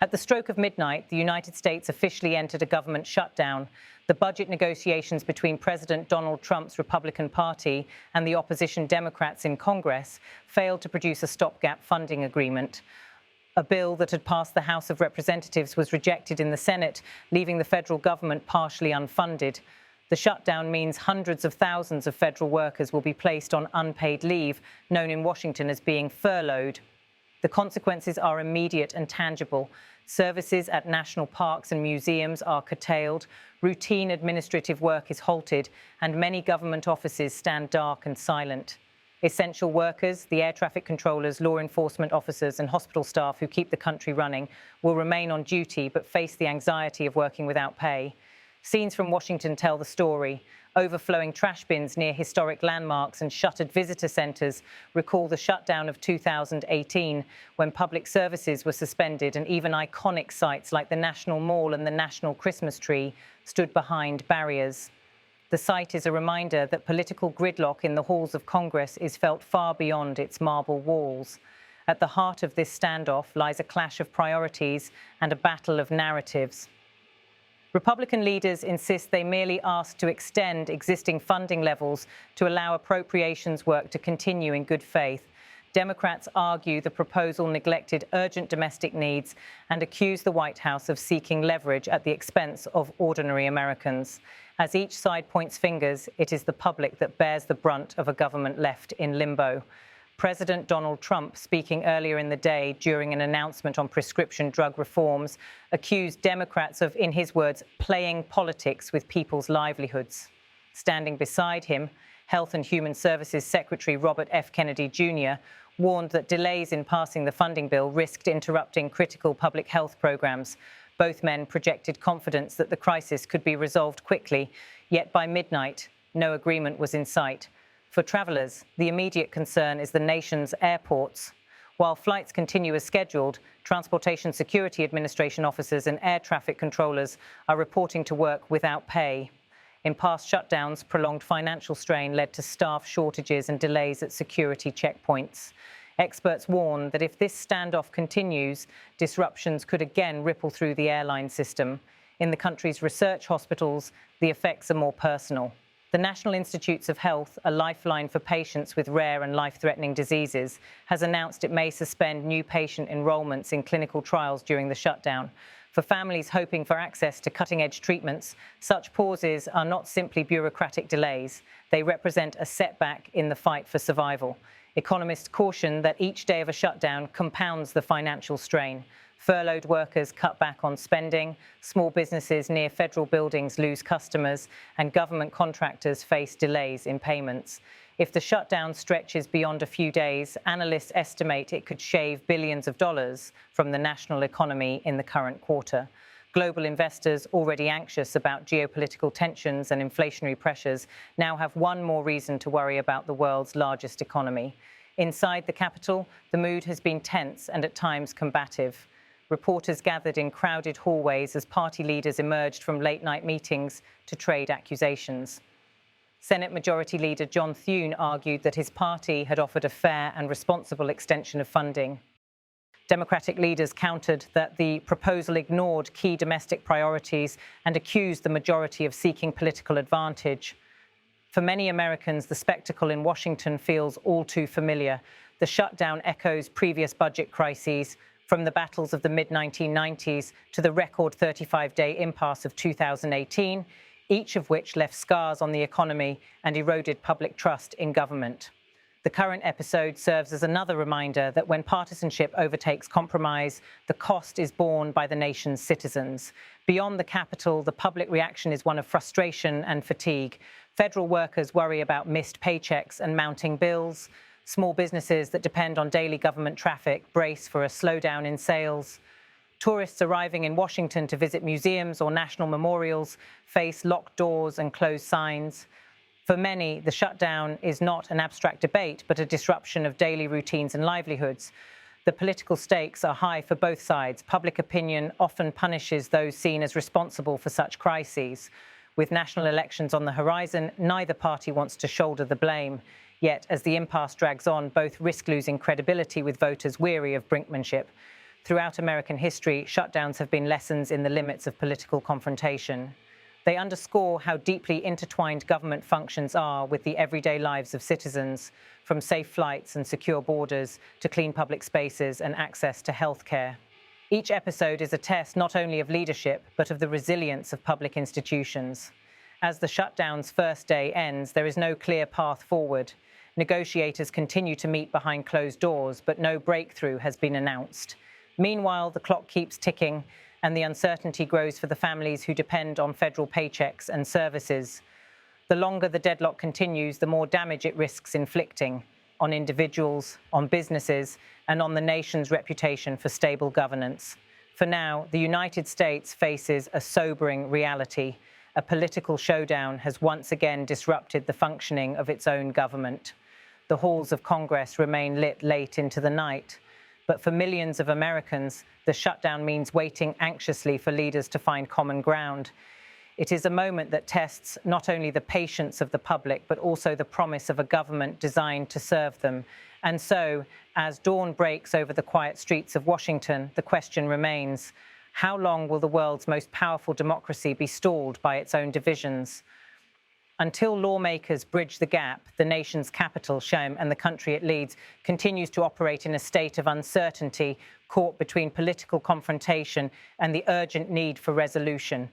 At the stroke of midnight, the United States officially entered a government shutdown. The budget negotiations between President Donald Trump's Republican Party and the opposition Democrats in Congress failed to produce a stopgap funding agreement. A bill that had passed the House of Representatives was rejected in the Senate, leaving the federal government partially unfunded. The shutdown means hundreds of thousands of federal workers will be placed on unpaid leave, known in Washington as being furloughed. The consequences are immediate and tangible. Services at national parks and museums are curtailed, routine administrative work is halted, and many government offices stand dark and silent. Essential workers, the air traffic controllers, law enforcement officers, and hospital staff who keep the country running will remain on duty but face the anxiety of working without pay. Scenes from Washington tell the story. Overflowing trash bins near historic landmarks and shuttered visitor centres recall the shutdown of 2018, when public services were suspended and even iconic sites like the National Mall and the National Christmas Tree stood behind barriers. The site is a reminder that political gridlock in the halls of Congress is felt far beyond its marble walls. At the heart of this standoff lies a clash of priorities and a battle of narratives. Republican leaders insist they merely asked to extend existing funding levels to allow appropriations work to continue in good faith. Democrats argue the proposal neglected urgent domestic needs and accuse the White House of seeking leverage at the expense of ordinary Americans. As each side points fingers, it is the public that bears the brunt of a government left in limbo. President Donald Trump, speaking earlier in the day during an announcement on prescription drug reforms, accused Democrats of, in his words, playing politics with people's livelihoods. Standing beside him, Health and Human Services Secretary Robert F. Kennedy Jr. warned that delays in passing the funding bill risked interrupting critical public health programs. Both men projected confidence that the crisis could be resolved quickly, yet by midnight, no agreement was in sight. For travellers, the immediate concern is the nation's airports. While flights continue as scheduled, Transportation Security Administration officers and air traffic controllers are reporting to work without pay. In past shutdowns, prolonged financial strain led to staff shortages and delays at security checkpoints. Experts warn that if this standoff continues, disruptions could again ripple through the airline system. In the country's research hospitals, the effects are more personal. The National Institutes of Health, a lifeline for patients with rare and life-threatening diseases, has announced it may suspend new patient enrollments in clinical trials during the shutdown. For families hoping for access to cutting-edge treatments, such pauses are not simply bureaucratic delays. They represent a setback in the fight for survival. Economists caution that each day of a shutdown compounds the financial strain. Furloughed workers cut back on spending, small businesses near federal buildings lose customers, and government contractors face delays in payments. If the shutdown stretches beyond a few days, analysts estimate it could shave billions of dollars from the national economy in the current quarter. Global investors, already anxious about geopolitical tensions and inflationary pressures, now have one more reason to worry about the world's largest economy. Inside the Capitol, the mood has been tense and at times combative. Reporters gathered in crowded hallways as party leaders emerged from late-night meetings to trade accusations. Senate Majority Leader John Thune argued that his party had offered a fair and responsible extension of funding. Democratic leaders countered that the proposal ignored key domestic priorities and accused the majority of seeking political advantage. For many Americans, the spectacle in Washington feels all too familiar. The shutdown echoes previous budget crises, from the battles of the mid-1990s to the record 35-day impasse of 2018, each of which left scars on the economy and eroded public trust in government. The current episode serves as another reminder that when partisanship overtakes compromise, the cost is borne by the nation's citizens. Beyond the Capitol, the public reaction is one of frustration and fatigue. Federal workers worry about missed paychecks and mounting bills. Small businesses that depend on daily government traffic brace for a slowdown in sales. Tourists arriving in Washington to visit museums or national memorials face locked doors and closed signs. For many, the shutdown is not an abstract debate, but a disruption of daily routines and livelihoods. The political stakes are high for both sides. Public opinion often punishes those seen as responsible for such crises. With national elections on the horizon, neither party wants to shoulder the blame. Yet, as the impasse drags on, both risk losing credibility with voters weary of brinkmanship. Throughout American history, shutdowns have been lessons in the limits of political confrontation. They underscore how deeply intertwined government functions are with the everyday lives of citizens, from safe flights and secure borders to clean public spaces and access to healthcare. Each episode is a test not only of leadership, but of the resilience of public institutions. As the shutdown's first day ends, there is no clear path forward. Negotiators continue to meet behind closed doors, but no breakthrough has been announced. Meanwhile, the clock keeps ticking, and the uncertainty grows for the families who depend on federal paychecks and services. The longer the deadlock continues, the more damage it risks inflicting on individuals, on businesses, and on the nation's reputation for stable governance. For now, the United States faces a sobering reality. A political showdown has once again disrupted the functioning of its own government. The halls of Congress remain lit late into the night. But for millions of Americans, the shutdown means waiting anxiously for leaders to find common ground. It is a moment that tests not only the patience of the public, but also the promise of a government designed to serve them. And so, as dawn breaks over the quiet streets of Washington, the question remains, how long will the world's most powerful democracy be stalled by its own divisions? Until lawmakers bridge the gap, the nation's capital, Shem, and the country it leads, continues to operate in a state of uncertainty, caught between political confrontation and the urgent need for resolution.